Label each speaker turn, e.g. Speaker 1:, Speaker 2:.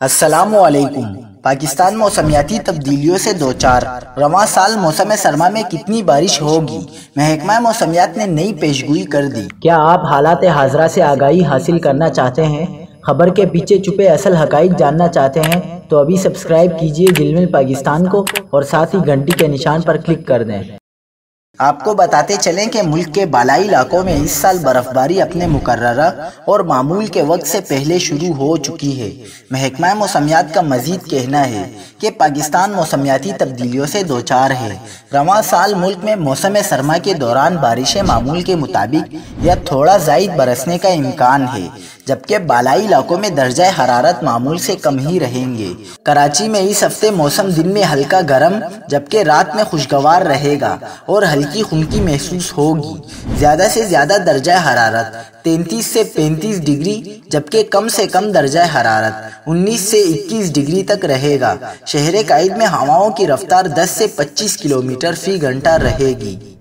Speaker 1: السلام علیکم۔ پاکستان موسمیاتی تبدیلیوں سے دوچار، رواں سال موسم سرما میں کتنی بارش ہوگی؟ محکمہ موسمیات نے نئی پیشگوئی کر دی۔
Speaker 2: کیا آپ حالات حاضرہ سے آگاہی حاصل کرنا چاہتے ہیں؟ خبر کے پیچھے چھپے اصل حقائق جاننا چاہتے ہیں تو ابھی سبسکرائب کیجئے جلمل پاکستان کو اور ساتھ ہی گھنٹی کے نشان پر کلک کر دیں۔
Speaker 1: آپ کو بتاتے چلیں کہ ملک کے بالائی علاقوں میں اس سال برف باری اپنے مقررہ اور معمول کے وقت سے پہلے شروع ہو چکی ہے۔ محکمہ موسمیات کا مزید کہنا ہے کہ پاکستان موسمیاتی تبدیلیوں سے دوچار ہے۔ رواں سال ملک میں موسم سرما کے دوران بارشیں معمول کے مطابق یا تھوڑا زائد برسنے کا امکان ہے، جبکہ بالائی علاقوں میں درجہ حرارت معمول سے کم ہی رہیں گے۔ کراچی میں اس ہفتے موسم دن میں ہلکا گرم جبکہ رات میں خوشگوار رہے گا اور ہلکی خنکی محسوس ہوگی۔ زیادہ سے زیادہ درجہ حرارت 33 سے 35 ڈگری جبکہ کم سے کم درجہ حرارت 19 سے 21 ڈگری تک رہے گا۔ شہر قائد میں ہواؤں کی رفتار 10 سے 25 کلومیٹر فی گھنٹہ رہے گی۔